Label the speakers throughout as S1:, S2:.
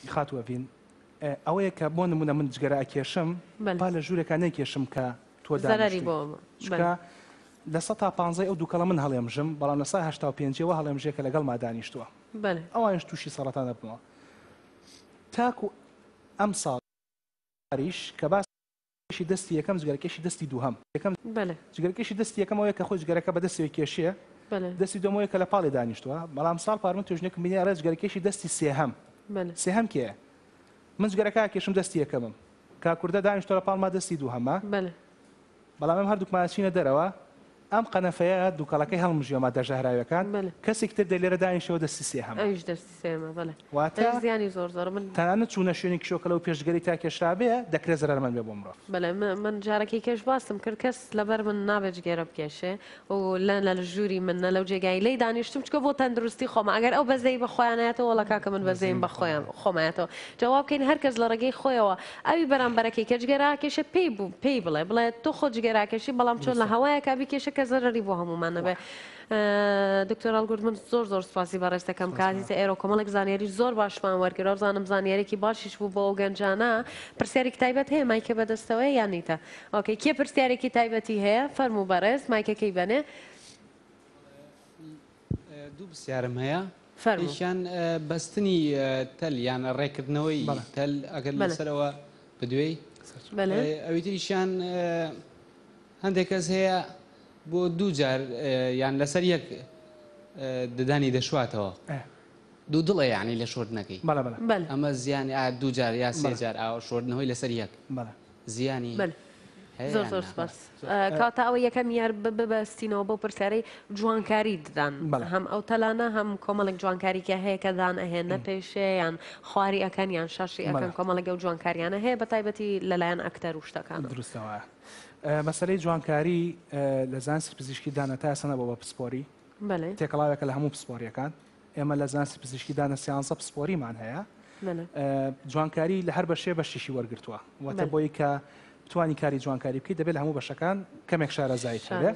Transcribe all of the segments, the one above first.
S1: خاتوە ئەوەیە کە بۆ نمونە من جگەرە ئەکێشم با لە ژوورێکە نەکێشم کە تۆ
S2: زەرەری بۆ
S1: چکە لە 115 ئەو دووکەڵە من هەڵێمژم بەڵام لە 185ەوە هەڵێمژێکە لەگەڵ مادانیشتووە ئەوانش تووشی سەرەتان دەبنەوە تاکو ئەم ساڵیش کە باشی دەستی یەکەم جگەرەکەشی دەستی دووهەم جگەرەکەشی دەستی یەکەمەوەیە کە خۆی جگەرەکە بە دەستەوەی کێشیە دەستی دۆمەوەی کە لە پاڵی دانیشتووە بەڵام ساڵ پارمن توێژنێکم بینی ئەرە جگەرەکەشی دەستی سێهەم کێ من جگەرەکە کێشم دەستی یەکەمم کاکوردە دانیشتۆ لە پاڵما دەستی دووهەمە بەڵام ئەم هەردووکمان چینە دەرەوە ئەم قەنەفەیە دووکەڵەکەی هەڵمژیۆمە دەژەهراوەکان کەسێک تر دەی لێرە دانیشتەوە دەستی
S2: سێهەمە زیانی زۆر من
S1: تەنانەت چوونە شوێنی کشۆکەلە و پێشگەری تا کێشرابێ دەکرێت زەرمەند بێ بۆ مرۆڤ
S2: من جارێکی کێش باستم کرد کەس لەبەر من نابێت جگێرە بکێشێ و لە ژووری من لەو جێگای لی دانیشتم چکە بۆ تەندروستی خۆمە ئەگەر ئەو بەزەی بە خۆیانایەتەوە وڵا کاکە من بەزەیم بە خۆیان خۆمایەتەوە جواب بکەین هەرکەس لە ڕێگەی خۆیەوە ئەوی بەرامبەرەکەی کە جگەراکێشە پێی بڵێ تۆ خۆ جگەراکێشی بەڵام چۆن لە هەوایە کابی کێشە کە زەرەری بۆ هەمومان نەبێ دکتۆر ئەلگورد من زۆر سپاسی بەڕێستەکەم کاتیتە ئێرە کۆمەڵێک زانیاری زۆر باشمان وەرگرا بزانم زانیارێکی باشیش بوو بۆ ئەو گەنجانە پرسیارێکی تایبەت هەیە مایکە بەدەستەوەی یانیتە ئۆکەی کێ پرسیارێکی تایبەتی هەیە فەرموو بەڕێز مایکەکەی بەنێ
S3: دوو پرسیارم هەیە فەرموویان بەستنی تەل یان ڕێکردنەوەی تەل ئەگەر لەسەرەوە بدوێی ئەوی تریشیان هەندێک کەس هەیە بۆ دوو جار یان لەسەر یەک ددانی دەشواتەوە دوو دڵە یعنی لە شۆردنەکەی ئەمە زیانی دوو جار یا سێ جار ئاوە شۆردنەوەی لەسەر یەک زیانی
S2: زۆر سپاس کاتە ئەوە یەکەم یار ببەستینەوە بۆ پرسیارەی جوانکاری ددان هەم ئەو تەلانە هەم کۆمەڵێک جوانکاریکە هەیە کە دان ئەهێنە پێشەیان خواری ئەەکەن یان شاشی ئەەکەن کۆمەڵێک ئەو جوانکاریانە هەیە بە تایبەتی لەلایەن ئەکتەر و شتەکان
S1: دروستەوە مەسەلەی جوانکاری لە زانستی پزیشکی دانە تا ئێستا نەبووە بە پسپۆری تێکەڵاوێکە لە هەموو پسپۆریەکان ئێمە لە زانستی پزیشکی دانە سیانسە پسپۆریمان هەیە جوانکاری لە هەر بەشێ بەشیشی وەرگرتووە واتە بۆی کە توانی کاری جوانکاری بکەیت دەبێت لە هەموو بەشەکان کەمێک شارەزای هەبێت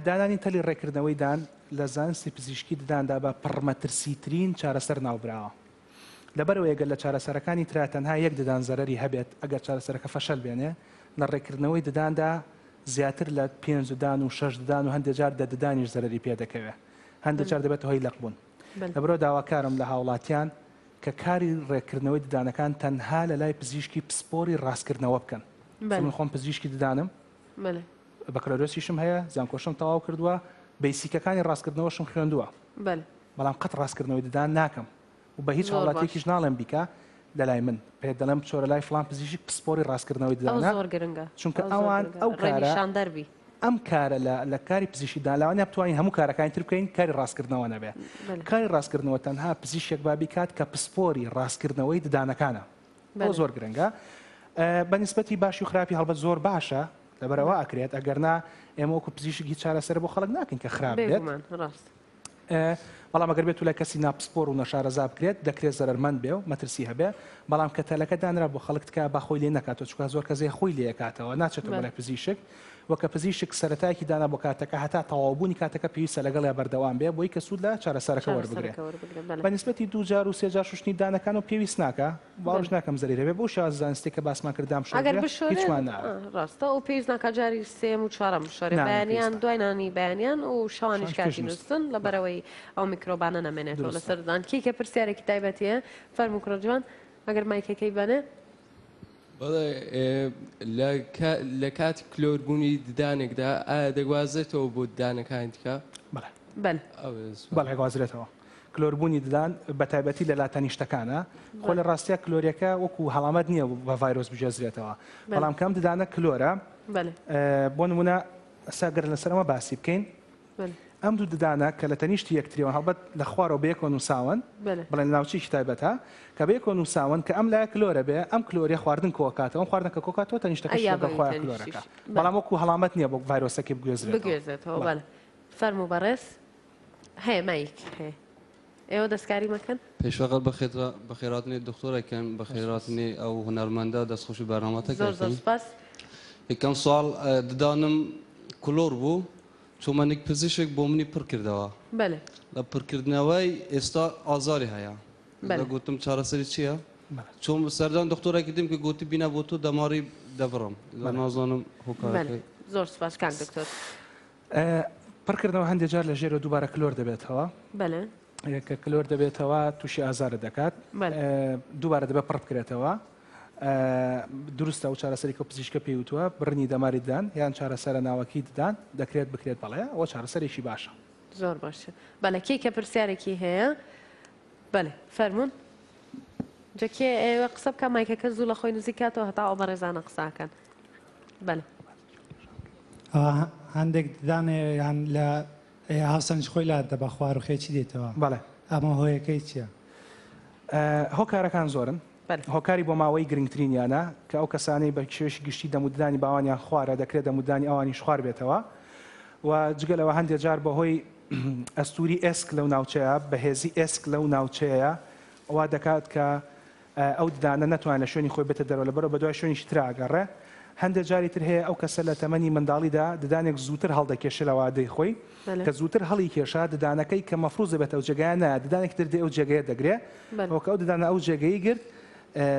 S1: دانانی تەلی ڕێکردنەوەی دان لە زانستی پزیشکی دداندا بە پڕمەترسیترین چارەسەر ناوبراوە لەبەرەوە ئەگەر لە چارەسەرەکانی ترا تەنها یەک ددان زەرەری هەبێت ئەگەر چارەسەرەکە فەشەل بێنێ لە ڕێکردنەوەی دداندا زیاتر لە 5 ددان و 6 ددان و هەندێک جار ددانیش زەرەری پێ دەکەوێت هەندێک جار دەبێت هۆی لەقبوون لەبەرەوە داواکارم لە هاوڵاتیان کە کاری ڕێکردنەوەی ددانەکان تەنها لە لای پزیشکی پسپۆری ڕاستکردنەوە بکەن من خۆم پزیشکی ددانم بەکەلۆرۆسیشم هەیە زانکۆشم تەواو کردووە بیسیکەکانی ڕاستکردنەوەشم خوێندووە بەڵام قەت ڕاستکردنەوەی ددان ناکەم و بە هیچ هاوڵاتێکیش ناڵێم بیکە لەلای من پێ دەڵێم چۆرە لای فلان پزیشک پسپۆری ڕاستکردنەوەی ددانە چونکە ئەوان ئەو
S2: کارە
S1: ئەم کارە لە کاری پزیشکی دانلاوانە بتوانین هەموو کارەکانی تر بکەین کاری ڕاستکردنەوە نەبێت کاری ڕاستکردنەوە تەنها پزیشک بابی کات کە پسپۆری ڕاستکردنەوەی ددانەکانە بۆ زۆر گرنگە بەنسبەتی باشی و خراپی هەڵبەت زۆر باشە لەبەرەوە ئەکرێت ئەگەرنا ئێمە وەکو پزیشکی چارەسەر بۆ خەڵک ناکەین کە خراپ بێت بەڵام ئەگەر بێت و لای کەسی ناپسپۆر و نەشارەزا بکرێت دەکرێت زەرمەند بێ و مەترسی هەبێ بەڵام کە تەلەکە دانرا بۆ خەڵک تکە با خۆی لێ نکاتەوە چکە زۆر کەسێ خۆی لێ کاتەوە ناچێتەوە بەلای پزیشک وەکە پزیشک سەرەتایەکی دانا بۆ کاتەکە هەتا تەواوبوونی کاتەکە پێویستە لەگەڵ بەردەوام بێ بۆی کە سوود لە چارەسەرەکە وەربگرێت بەنسبەتی 2 جار و 3 جار شوشتنی دانەکان و پێویست ناکە باوەڕش ناکەم زەریرە بێ بۆ شێوازی زانستی کە باسمان کردام
S2: هیچمان ڕاستە و پێویست ناکە جاری سێم و چوارەم شۆرێ بەیانیان دوای نانی بەیانیان و شەوانیش کاتی نووسن لەبەرەوەی ئەو میکرۆبانە نەمێنێتەوە لەسەر دان کێکە پرسیارێکی تایبەتیە فەرموو کوڕەجوان ئەگەر مایکەکەی بەنێ
S4: لە کاتی کلۆربوونی ددانێکدا ئایا دەگوازێتەوە بۆ ددانەکان دیکە
S1: بەڵێ گوازرێتەوە کلۆربوونی ددان بە تایبەتی لە لاتەنیشتەکانە خۆ لە ڕاستیە کلۆریەکە وەکو هەڵامەت نییە بە ڤایرۆس بجێزرێتەوە بەڵام کەم ددانە کلۆرە بۆ نمونە ئەساگەر لەسەرەوە باسی بکەین ئەم دوو ددانە کە لە تەنیشتی یەکتریەوە هەڵبەت لە خوارەوە بەیەکۆ نووساون بڵێن ناوچی تایبەتە کە بەیەکۆ نووساون کە ئەم لای کلۆرە بێ ئەم کلۆریە خواردن کۆکاتەوە خواردنەکە کۆکاتەوە تەنیشتەکەش بەخوای کلۆرەکە بەڵام وەکو هەڵامەت نییە بۆ ڤایرۆسەکەی
S2: بگوێزێتەوە فەرموو بەڕێز هەیە مایک هەیە ئێوە دەستکاری مەکەن
S4: پێشوەقت بەخێراتنی دکتۆرەکەن بەخێراتنی ئەو هونەرمەندە دەستخۆشی بەرنامەتەکە یەکەم ساڵ ددانم کلۆر بوو چۆمەنێک پزیشک بۆ منی پڕ کردەوە لە پڕکردنەوەی ئێستا ئازاری هەیە
S5: گوتم چارەسەری چییە؟ چۆن سەردان دکتۆرێکی دیم کە گوتی بینە بۆ تۆ دەماری دەبڕم نازانم هۆکارەکەی.
S2: زۆر سپاس کاک دکتۆر.
S1: پڕکردنەوە هەندێک جار لە ژێرە دووبارە کلۆر دەبێتەوە. کە کلۆر دەبێتەوە تووشی ئازارە دەکات دووبارە دەبێت پڕ بکرێتەوە. دروستە و چارەسەری کە پزیشکە پێی وتووە بڕنی دەماری ددان یان چارەسەرە ناوەکی ددان دەکرێت بکرێت بەڵێ ئەوە چارەسەرێکی باشە.
S2: زۆر باشە. بەڵێ کێ کە پرسیارێکی هەیە بەڵێ فەرمونون. جەکێ ئێوە قسە بکە مایکەکە زوو لە خۆی نزیکاتەوە هەتا ئەو بەڕێزانە قساکەن. بەڵێ.
S6: هەندێک ددانێ یان لە هاوسەنج خۆی لا دەبە خواروخێکی دێتەوە.
S1: بەڵێ.
S6: ئەمە هۆیەکەی چییە؟
S1: هۆکارەکان زۆرن. هۆکاری بۆ ماوەی گرنگترینیانە کە ئەو کەسانی بە کێشی گشتی دەمودانی باوانیان خوارە دەکرێت دەمودانی ئەوانی خوار بێتەوە و جگەلەوە هەندێک جار بەهۆی ئەستوری ئێسک لەو ناوچەیە بەهێزی ئێسک لەو ناوچەیە ئەوە دەکات کە ئەو ددانە نەتوان لە شوێنی خۆی بێتە دەرەوە لەبەرەوە بە دوای شوێنیشی تراگەڕێ. هەندێک جاری تر هەیە ئەو کەسە لە تەمەنی منداڵیدا ددانێک زووتر هەڵدەکێشە لە وادەی خۆی کە زووتر هەڵی کێشە ددانەکەی کە مەفروض دەبێت ئەو جێگایانە ددانێک دەردێ ئەو جێگەیە دەگرێت وەکە ئەو ددانە ئەو جێگەی گرت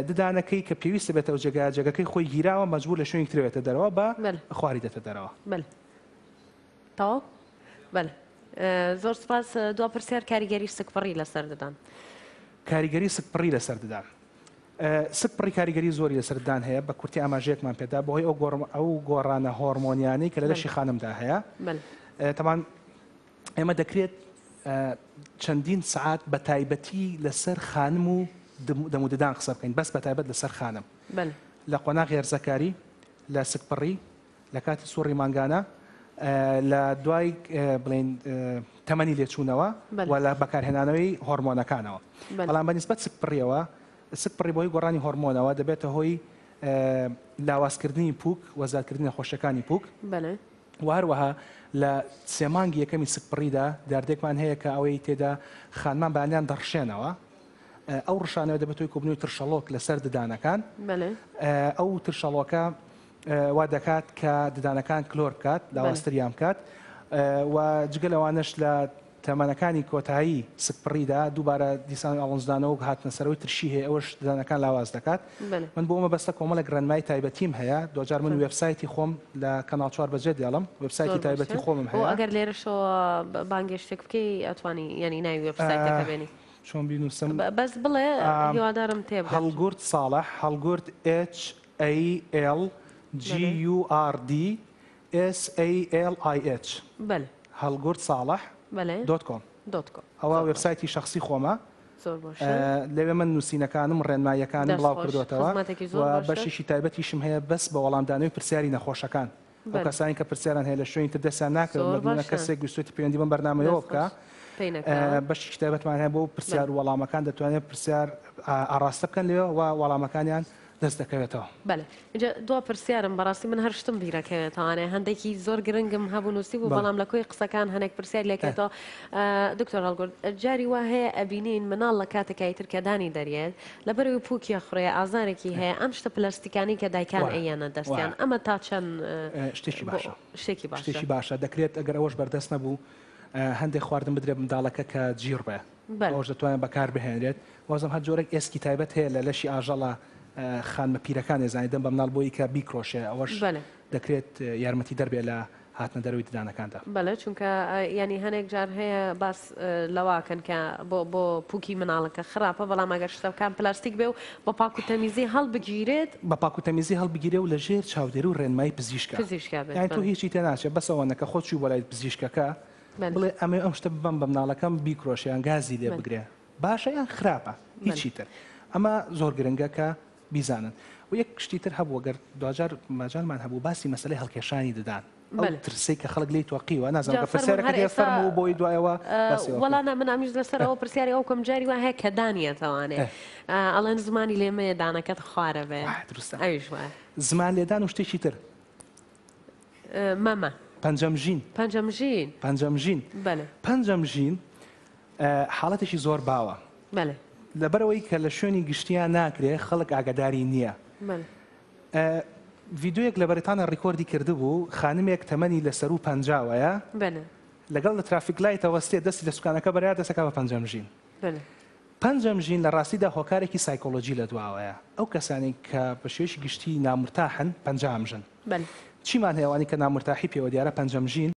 S1: ددانەکەی کە پێویستە بێت ئەو جێگای جێگەکەی خۆی گیراوە مەجبور لە شوێنی ترێتە دەرەوە بە خواری دێتە دەرەوە.
S2: تەواو؟ بەڵێ. زۆر سپاس. دوا پرسیار کاریگەری سکپڕی لەسەر ددان.
S1: کاریگەری سکپڕی لەسەر ددان. سکپڕی کاریگەری زۆری لەسەر ددان هەیە بە کورتی ئاماژەیەکمان پێدا بەهۆی ئەو گۆڕانە هۆرمۆنیانەی کە لە لەشی خانمدا هەیە. تەمان ئێمە دەکرێت چەندین سعات بە تایبەتی لەسەر خانم و دەموددان قسە بکەین بەس بە تایبەت لەسەر خانم لە قۆناغی هێرزەکاری لە سکپڕی لە کاتی سوڕی مانگانە لە دوای بڵێن تەمەنی لێچوونەوە و لە بەکارهێنانەوەی هۆرمۆنەکانەوە. بەڵام بەنسبەت سکپڕیەوە سکپڕی بۆی گۆڕانی هۆرمۆنەوە دەبێتە هۆی لاوازکردنی پووک وەزارکردنی نەخۆشەکانی پووک و هەروەها لە سێمانگی یەکەمی سکپڕیدا داردێکمان هەیە کە ئەوەی تێدا خانمان بەیانیان دەڕشێنەوە ئەو ڕشانەوە دەبێتەوەی کۆبنەوەی ترشەڵۆک لەسەر ددانەکان ئەو ترشەڵۆکە وا دەکات کە ددانەکان کلۆر بکات لاوازتریان بکات و جگە لەوانش لە تەمەنەکانی کۆتایی سکپڕیدا دووبارە دیسانی ئاڵنجدانەوە هاتنە سەرەوەی ترشی هەیە ئەوش ددانەکان لاواز دەکات. من بۆ ئەمە بەستە کۆمەڵێک ڕێنمای تایبەتیم هەیە دوجار من وێبسایتی خۆم لە کەناڵ 4 بەجێ دێڵم وێبسایتی تایبەتی خۆمم هەیە.
S2: ئەگەر لێرەشەوە بانگێشتێک بکەی ئەتوانی ینی ناوی وێبسایتەکە بێنی.
S1: چۆن بینوسم
S2: بەس بڵێ هیوادارم تێ
S1: هەڵگورد ساڵح هەڵگورد HALGURD SALIH هەڵگورد ساڵح .com ئەوە وێبسایتی شخصی خۆمە لەوێ من نووسینەکانم ڕێنماییەکانم بڵاو کردوێتەوە و بەشێکی تایبەتیشم هەیە بەس بە وەڵامدانەوەی پرسیاری نەخۆشەکان ئەو کەسانی کە پرسیاران هەیە لە شوێنی تر دەستیان ناکرێت مەدونە کەسێک گوێسوێتی پەیوەندی بەم بەرنامەیەوە بکە بەشی تایبەتمان هەیە بۆ پرسیار و وەڵامەکان دەتوانێت پرسیار ئاڕاستە بکەن لێوە و وەڵامەکانیان دەست دەکەوێتەوە.
S2: بەڵێ اینجا دوا پرسیارم بەڕاستی من هەرشتم بیرەکەوێتوانێ هەندێکی زۆر گرنگم هەبوو نووسی بوو بەڵام لە کۆی قسەکان هەنێک پرسیار لێکێتەوە. دکتۆر هەڵگورد جاری وا هەیە ئەبینین مناڵ لە کاتێکای تر کە دانی دەرێت لەبەرەوەی پووکی خوڕێ ئازارێکی هەیە ئەم شتە پلاستیکانی کە دایکان ئەیانە دەستیان ئەمە تا چەند
S1: شتێکی باشە
S2: شتێکی
S1: باشە دەکرێت ئەگەر ئەوەش بەردەست نەبوو هەندێک خواردن بدرێت منداڵەکە کە جیر بێ ئەوش دەتوانێت بەکار بهێنرێت وازم هەر جۆرەك ئێسکی تایبەت هەیە لە لەشی ئاژەڵە خانمە پیرەکان ێزانانی دەم بە مناڵ بۆی کە بیکرۆشێ ئەوەش دەکرێت یارمەتی دەربێت لە هاتنە دەروی ددانەکاندا.
S2: بەڵێ چونکە ینی هەنێک جار هەیە باس لەواکەن کە بۆ پووکی مناڵەکە خراپە بەڵام ئەگەر شتەکان پلاستیک بێ و بە پاک و تەمیزی هەڵبگیرێت
S1: بە پاک و تەمیزی هەڵبگیرێ و لە ژێر چاودێری و ڕێنمایی پزیشکە یان تۆ هیچی تێناچێت بەسەوەنەکە خۆچی بۆ لای پزیشکەکە بڵێ ئەمێ ئەم شتە بم بە مناڵەکەم بیکرۆشیان گازی لێ بگرێ باشە یان خراپە هیچی تر ئەمە زۆر گرنگە کە بیزانن و یەک شتی تر هەبوو گەر دوجار ماجالمان هەبوو باسی مەسلەی هەڵکێشانی ددان ئەو ترسی کە خەڵک لی توقیوە نازانم کە پرسیارەکە دێفەرمە و بۆی دوایەوە
S2: وەڵانە من ئامیش لەسەرەوە پرسیاری ئەو کەم جاری وا هەیە کە دانیەتەوانێ ئەڵێن زمانی لێمەیە دانەکەت خوارە بێ ئەویش وایە
S1: زمان لێدان و شتێکی تر
S2: مەمە
S1: پەنجەمژین پەنجەمژین حاڵەتێکی زۆر باوە لەبەرەوەی کە لە شوێنی گشتیان ناکرێ خەڵک ئاگاداری نییە. ڤیددیوەک لە بەرتانە ڕیکۆردی کرده بوو خانمێک تەمەنی لەسەر و پەنجاوەیە لەگەڵ لە ترافیک لایتەوە وەستێ دەستی لە سوکانەکە بەریا دەسەکە بە پەنجەمژین پەنجەم ژین لە ڕاستیدا هۆکارێکی سایکۆلۆجی لە دواوەیە ئەو کەسانی کە بە شێوەیەکی گشتی نامرتاحن پەنجام ژن چیمان هەیەوانی کە نامرتاحی پێوە دیارە پەنجەم ژین